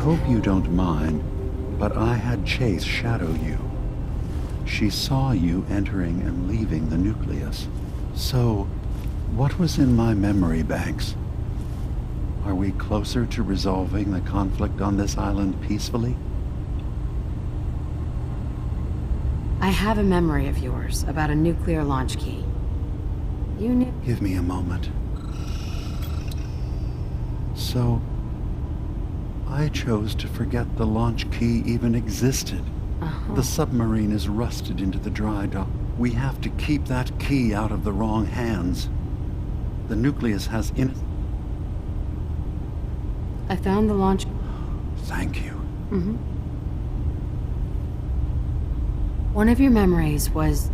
hope you don't mind, but I had Chase shadow you. She saw you entering and leaving the nucleus. So, what was in my memory banks? Are we closer to resolving the conflict on this island peacefully? I have a memory of yours about a nuclear launch key. You knew... Give me a moment. So, I chose to forget the launch key even existed. The submarine is rusted into the dry dock. We have to keep that key out of the wrong hands. The nucleus has I found the launch... Thank you. One of your memories was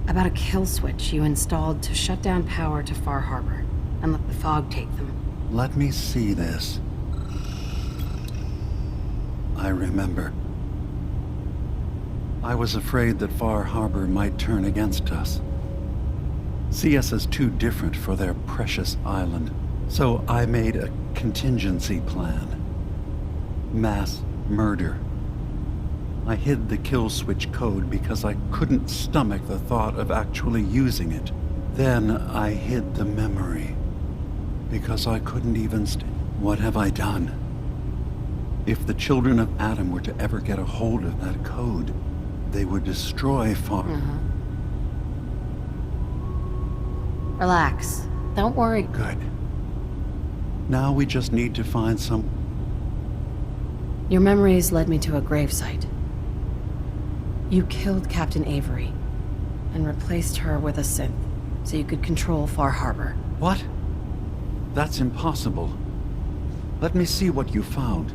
about a kill switch you installed to shut down power to Far Harbor and let the fog take them. Let me see this. I remember. I was afraid that Far Harbor might turn against us. See us as too different for their precious island. So I made a contingency plan. Mass murder. I hid the kill switch code because I couldn't stomach the thought of actually using it. Then I hid the memory because I couldn't even What have I done? If the children of Adam were to ever get a hold of that code, they would destroy Far. Relax. Don't worry. Good. Now we just need to find some... Your memories led me to a gravesite. You killed Captain Avery and replaced her with a synth so you could control Far Harbor. What? That's impossible. Let me see what you found.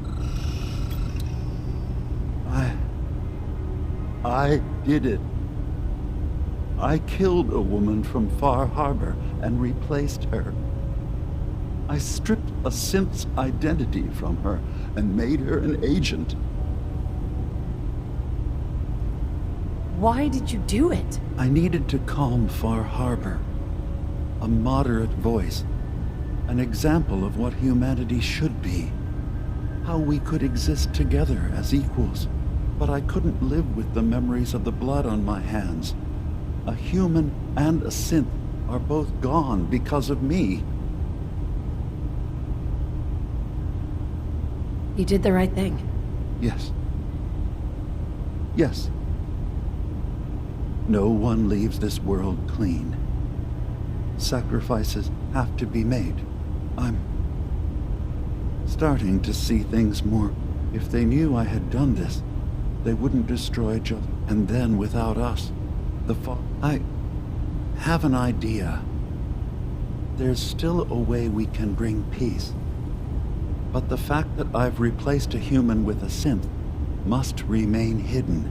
I did it. I killed a woman from Far Harbor and replaced her. I stripped a synth's identity from her and made her an agent. Why did you do it? I needed to calm Far Harbor. A moderate voice. An example of what humanity should be. How we could exist together as equals. But I couldn't live with the memories of the blood on my hands. A human and a synth are both gone because of me. You did the right thing. Yes. Yes. No one leaves this world clean. Sacrifices have to be made. I'm starting to see things more. If they knew I had done this, they wouldn't destroy Joe. And then without us, I have an idea. There's still a way we can bring peace. But the fact that I've replaced a human with a synth must remain hidden.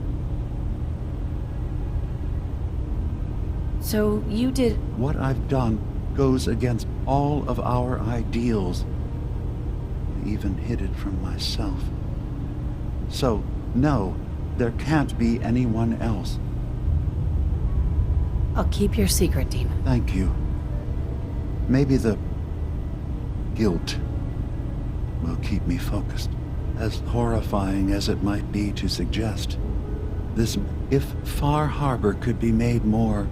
So you did... What I've done goes against all of our ideals. I even hid it from myself. So, no, there can't be anyone else. I'll keep your secret, Demon. Thank you. Maybe the guilt will keep me focused. As horrifying as it might be to suggest, if Far Harbor could be made more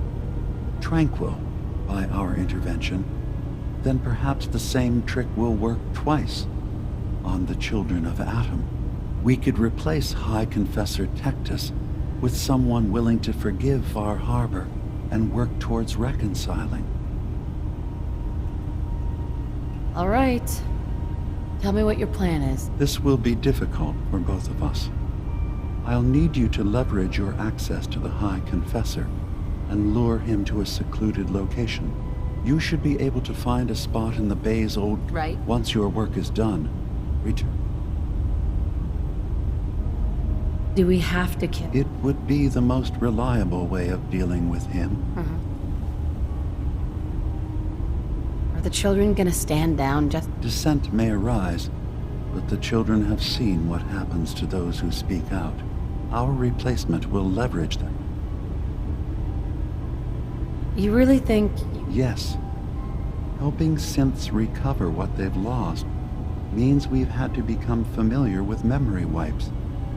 tranquil by our intervention, then perhaps the same trick will work twice on the children of Adam. We could replace High Confessor Tectus with someone willing to forgive Far Harbor and work towards reconciling. All right. Tell me what your plan is. This will be difficult for both of us. I'll need you to leverage your access to the High Confessor and lure him to a secluded location. You should be able to find a spot in the bay's old... Right. Once your work is done, return. Do we have to kill? It would be the most reliable way of dealing with him. Are the children gonna stand down just... Dissent may arise, but the children have seen what happens to those who speak out. Our replacement will leverage that. You really think... Yes. Helping synths recover what they've lost means we've had to become familiar with memory wipes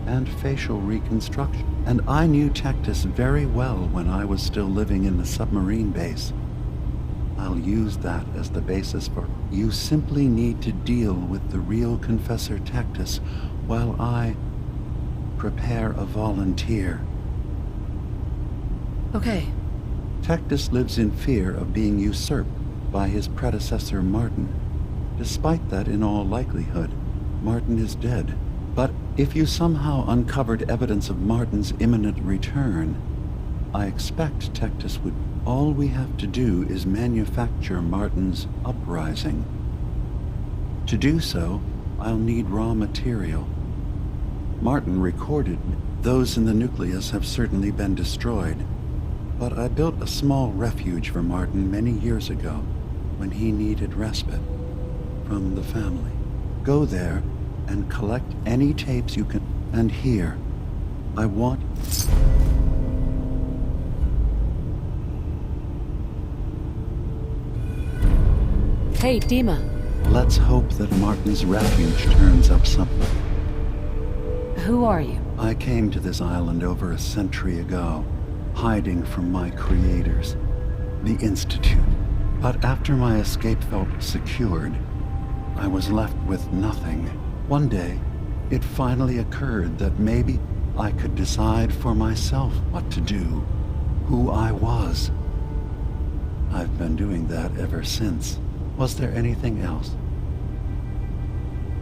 and facial reconstruction. And I knew Tectus very well when I was still living in the submarine base. I'll use that as the basis for... You simply need to deal with the real Confessor Tectus while I prepare a volunteer. Okay. Tectus lives in fear of being usurped by his predecessor Martin. Despite that, in all likelihood, Martin is dead. But if you somehow uncovered evidence of Martin's imminent return, I expect Tectus would... All we have to do is manufacture Martin's uprising. To do so, I'll need raw material. Martin recorded those in the nucleus have certainly been destroyed, but I built a small refuge for Martin many years ago when he needed respite from the family. Go there and collect any tapes you can. And here, I want... Hey, Dima. Let's hope that Martin's refuge turns up something. Who are you? I came to this island over a century ago, hiding from my creators, the Institute. But after my escape felt secured, I was left with nothing. One day, it finally occurred that maybe I could decide for myself what to do, who I was. I've been doing that ever since. Was there anything else?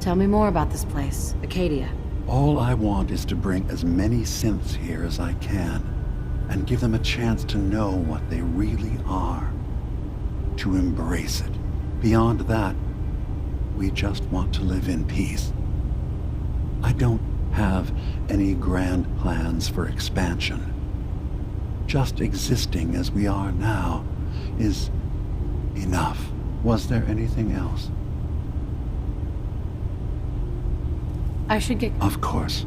Tell me more about this place, Acadia. All I want is to bring as many synths here as I can, and give them a chance to know what they really are. To embrace it. Beyond that, we just want to live in peace. I don't have any grand plans for expansion. Just existing as we are now is enough. Was there anything else? I should get... Of course.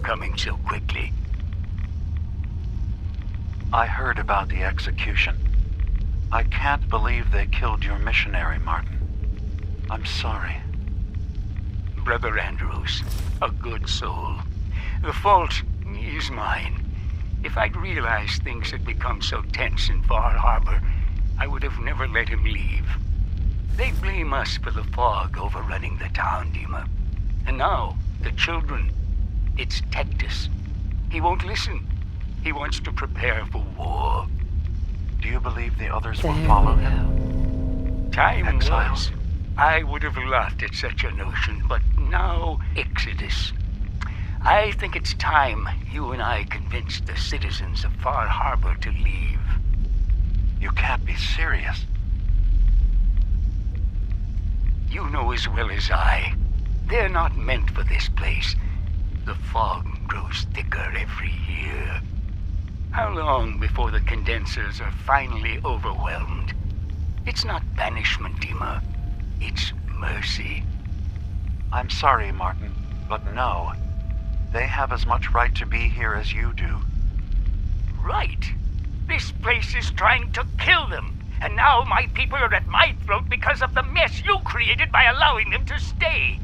coming so quickly? I heard about the execution. I can't believe they killed your missionary, Martin. I'm sorry. Brother Andrews, a good soul. The fault is mine. If I'd realized things had become so tense in Far Harbor, I would have never let him leave. They blame us for the fog overrunning the town, Dima. And now, the children. It's Tectus. He won't listen. He wants to prepare for war. Do you believe the others will There follow we him? Time Exile. was. I would have laughed at such a notion, but now Exodus. I think it's time you and I convinced the citizens of Far Harbor to leave. You can't be serious. You know as well as I, they're not meant for this place. The fog grows thicker every year. How long before the condensers are finally overwhelmed? It's not banishment, Dima. It's mercy. I'm sorry, Martin, but no. They have as much right to be here as you do. Right. This place is trying to kill them. And now my people are at my throat because of the mess you created by allowing them to stay.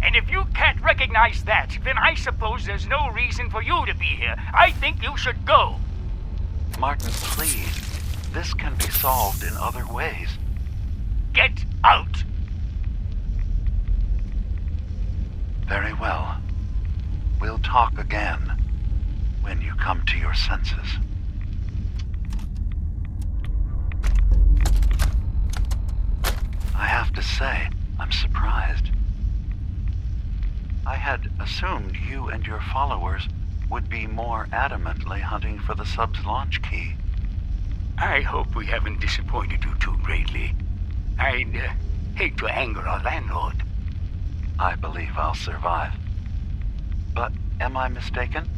And if you can't recognize that, then I suppose there's no reason for you to be here. I think you should go. Martin, please. This can be solved in other ways. Get out. Very well. We'll talk again when you come to your senses. I have to say, I'm surprised. I had assumed you and your followers would be more adamantly hunting for the sub's launch key. I hope we haven't disappointed you too greatly. I'd hate to anger our landlord. I believe I'll survive. But am I mistaken?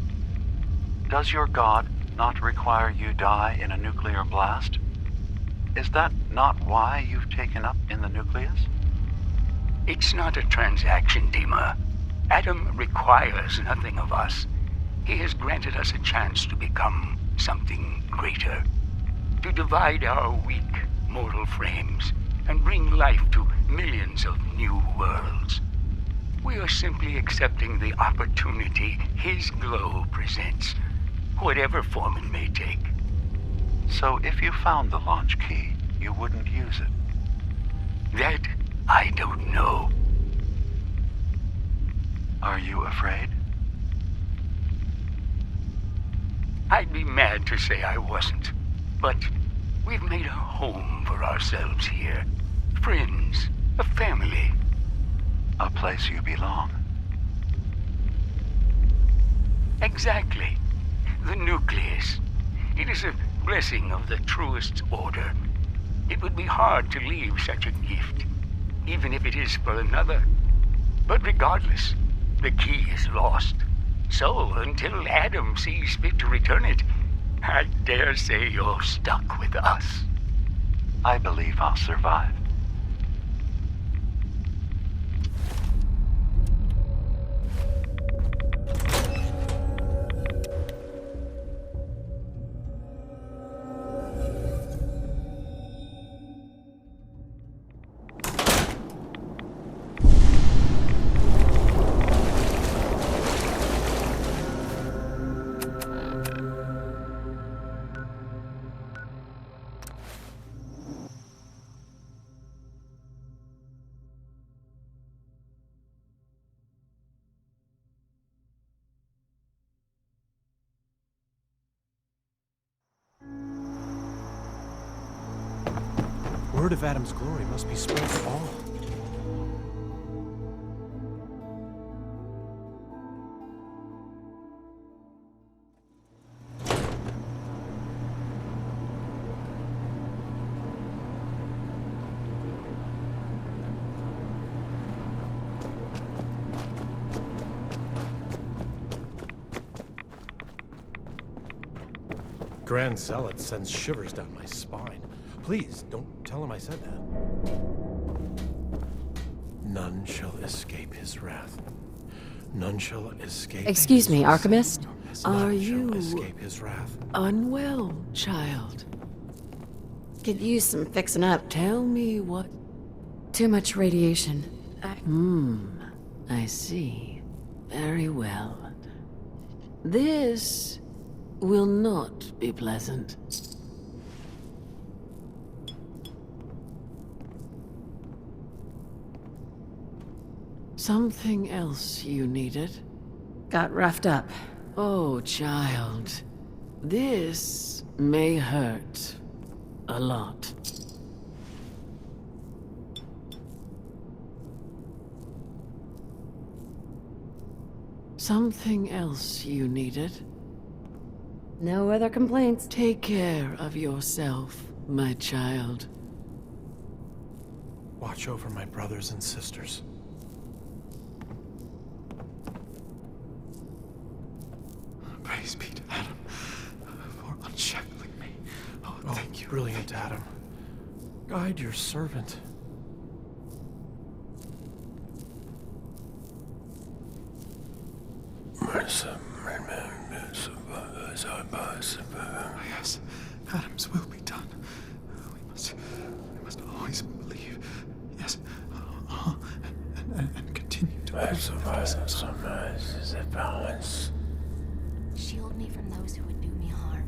Does your god not require you die in a nuclear blast? Is that not why you've taken up in the nucleus? It's not a transaction, Dima. Adam requires nothing of us. He has granted us a chance to become something greater. To divide our weak, mortal frames and bring life to millions of new worlds. We are simply accepting the opportunity his glow presents, whatever form it may take. So if you found the launch key, you wouldn't use it? That I don't know. Are you afraid? I'd be mad to say I wasn't, but we've made a home for ourselves here. Friends, a family. A place you belong. Exactly. The nucleus. It is a blessing of the truest order. It would be hard to leave such a gift, even if it is for another. But regardless, the key is lost. So, until Adam sees fit to return it, I dare say you're stuck with us. I believe I'll survive. Word of Adam's glory must be spread to all. Grand Zealot sends shivers down my spine. Please, don't tell him I said that. None shall escape his wrath. None shall escape. Excuse me, Archimist? Are None shall you escape his wrath. unwell, child? Could use some fixing up. Tell me what... Too much radiation. I see. Very well. This will not be pleasant. Something else you needed? Got roughed up. Oh, child. This may hurt a lot. Something else you needed? No other complaints. Take care of yourself, my child. Watch over my brothers and sisters. Praise be to Adam for unshackling me. Oh, thank you. Brilliant, Adam. Guide your servant. Yes, Adam's will be done. We must always believe. Yes, and continue to Shield me from those who would do me harm.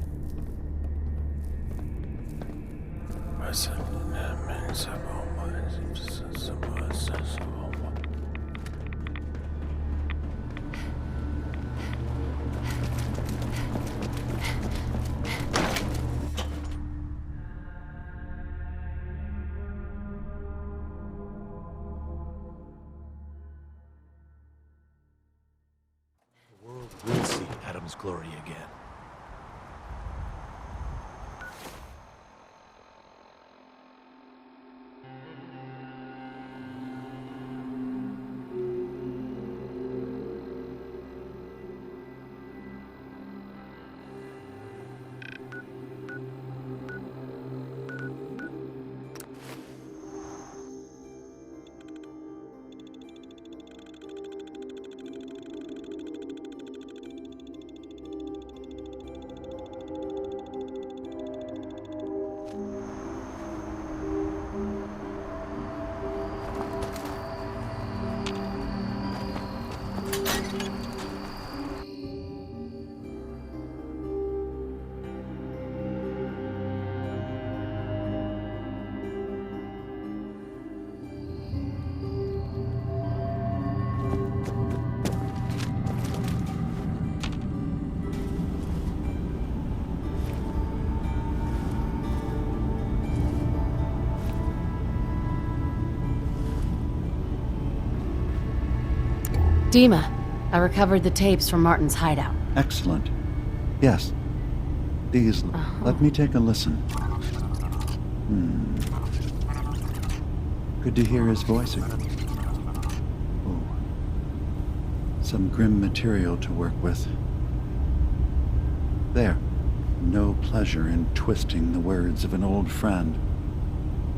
The world will see Adam's glory again. Dima, I recovered the tapes from Martin's hideout. Excellent. Yes. These. Let me take a listen. Good to hear his voice again. Oh. Some grim material to work with. There. No pleasure in twisting the words of an old friend.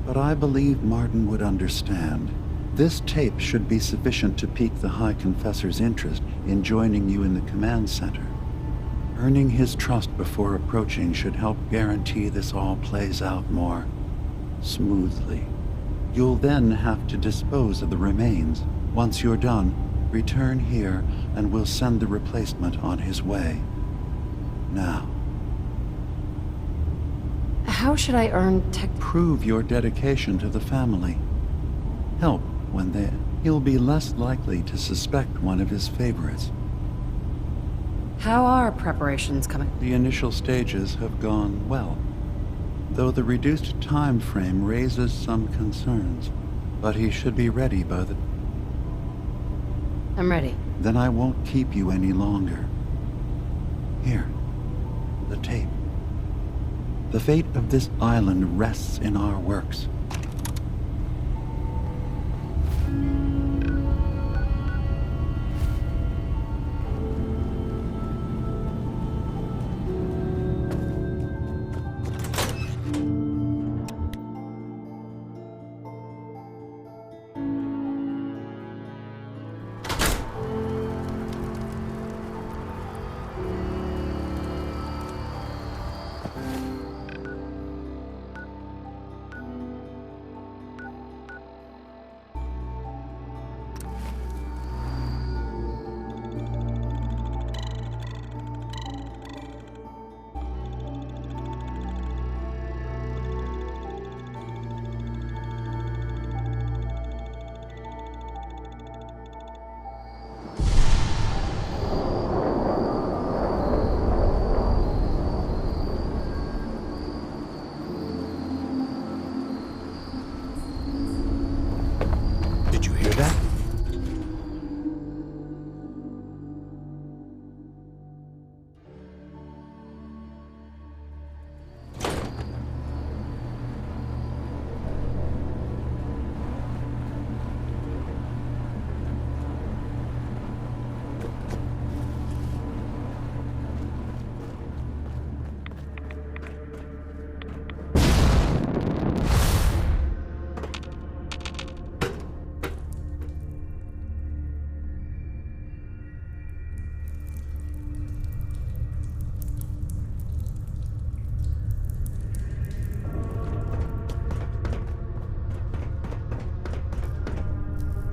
But I believe Martin would understand. This tape should be sufficient to pique the High Confessor's interest in joining you in the command center. Earning his trust before approaching should help guarantee this all plays out more smoothly. You'll then have to dispose of the remains. Once you're done, return here and we'll send the replacement on his way. Now, How should I earn tech? prove your dedication to the family. Help when he'll be less likely to suspect one of his favorites. How are preparations coming? The initial stages have gone well, though the reduced time frame raises some concerns. But he should be ready by the... I'm ready. Then I won't keep you any longer. Here, the tape. The fate of this island rests in our works.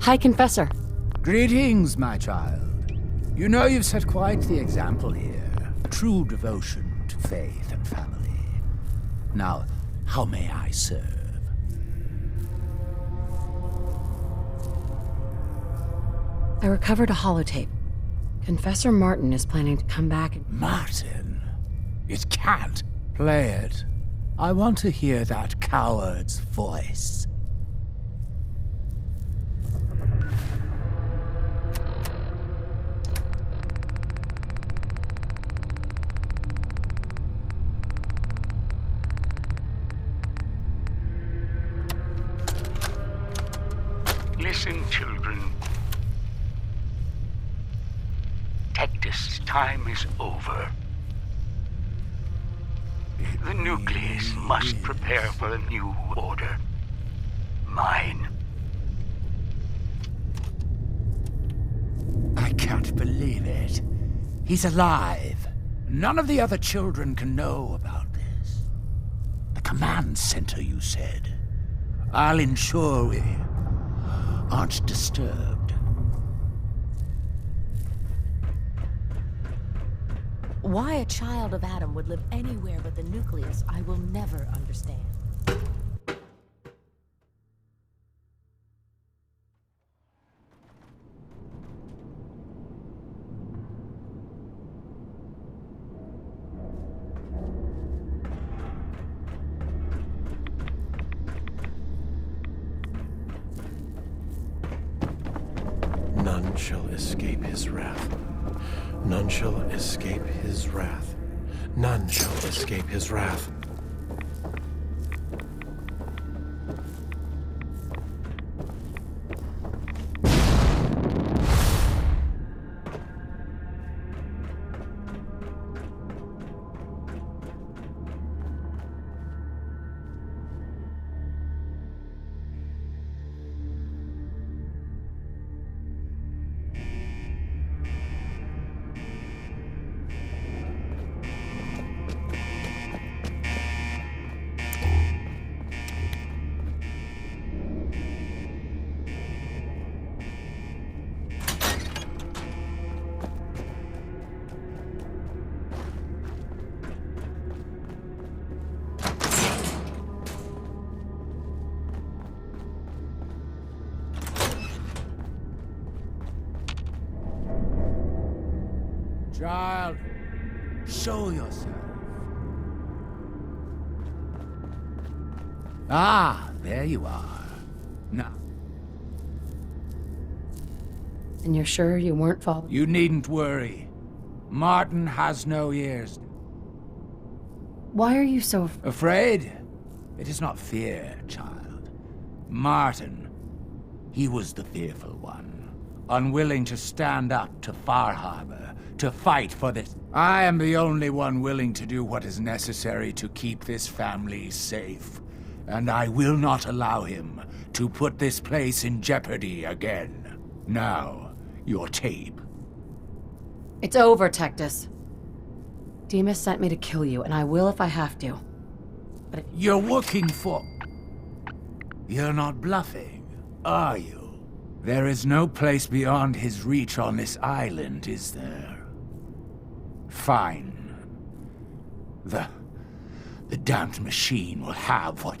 Hi, Confessor. Greetings, my child. You know you've set quite the example here. True devotion to faith and family. Now, how may I serve? I recovered a holotape. Confessor Martin is planning to come back and... Martin? It can't. Play it. I want to hear that coward's voice. Listen, children. Tectus' time is over. The nucleus must prepare for a new order. Mine. I can't believe it. He's alive. None of the other children can know about this. The command center, you said. I'll ensure we aren't disturbed. Why a child of Adam would live anywhere but the nucleus, I will never understand. None shall escape his wrath. None shall escape his wrath. None shall escape his wrath. Child, show yourself. Ah, there you are. Now, And you're sure you weren't followed? you needn't worry. Martin has no ears. Why are you so... Afraid? It is not fear, child. Martin, he was the fearful one, unwilling to stand up to Far Harbor, to fight for this. I am the only one willing to do what is necessary to keep this family safe, and I will not allow him to put this place in jeopardy again. Now, your tape. It's over, Tectus. Demas sent me to kill you, and I will if I have to. But You're working for... You're not bluffing, are you? There is no place beyond his reach on this island, is there? Fine. The damned machine will have what...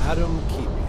Adam keep you.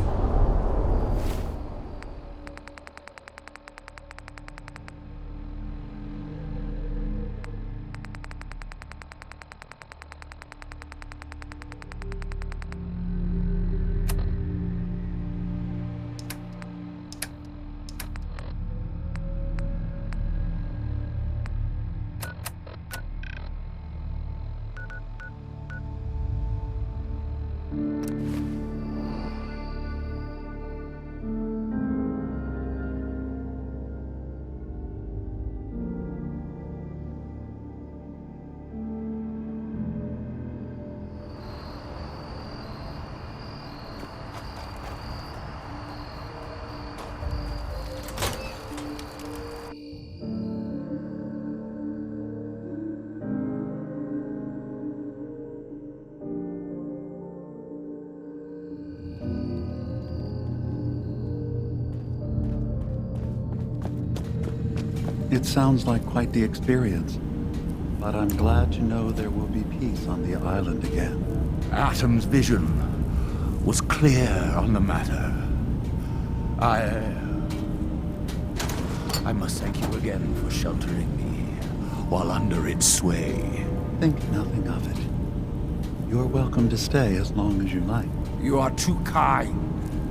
It sounds like quite the experience, but I'm glad to know there will be peace on the island again. Atom's vision was clear on the matter. I must thank you again for sheltering me while under its sway. Think nothing of it. You're welcome to stay as long as you like. You are too kind,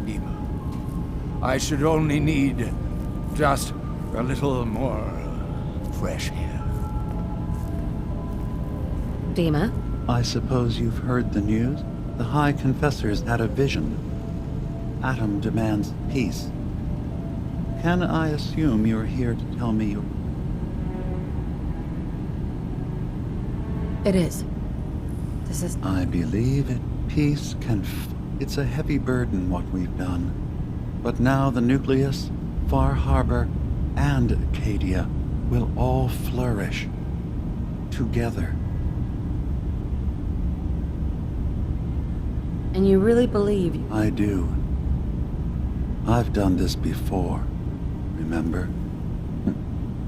Dima. I should only need just a little more fresh air. Dima? I suppose you've heard the news? The High Confessor's had a vision. Atom demands peace. Can I assume you're here to tell me your... It is. This is... I believe it. Peace can... It's a heavy burden what we've done. But now the Nucleus, Far Harbor, and Acadia will all flourish. Together. And you really believe... I do. I've done this before. Remember?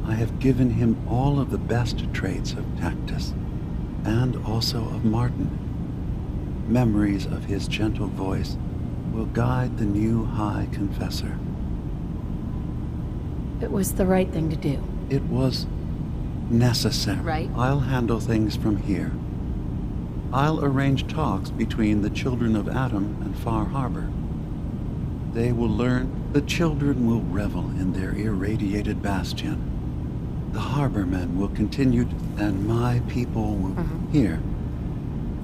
I have given him all of the best traits of Tactus, and also of Martin. Memories of his gentle voice will guide the new High Confessor. It was the right thing to do. It was necessary. Right. I'll handle things from here. I'll arrange talks between the children of Atom and Far Harbor. They will learn, the children will revel in their irradiated bastion. The harbormen will continue to, and my people will here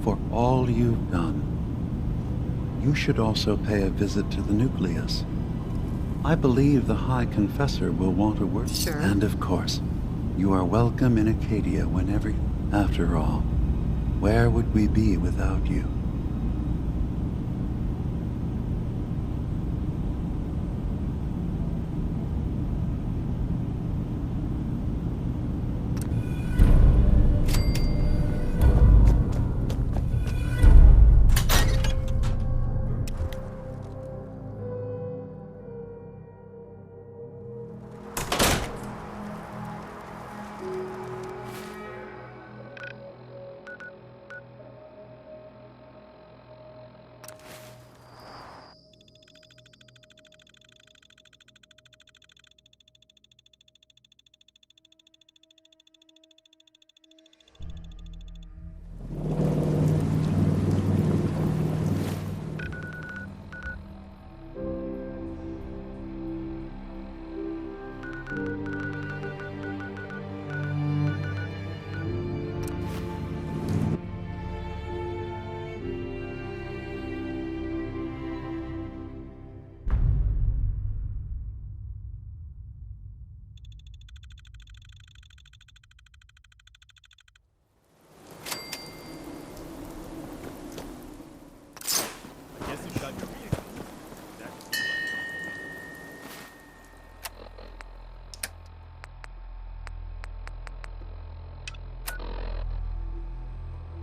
for all you've done. You should also pay a visit to the Nucleus. I believe the High Confessor will want to work. Sure. And of course, you are welcome in Acadia whenever. After all, where would we be without you?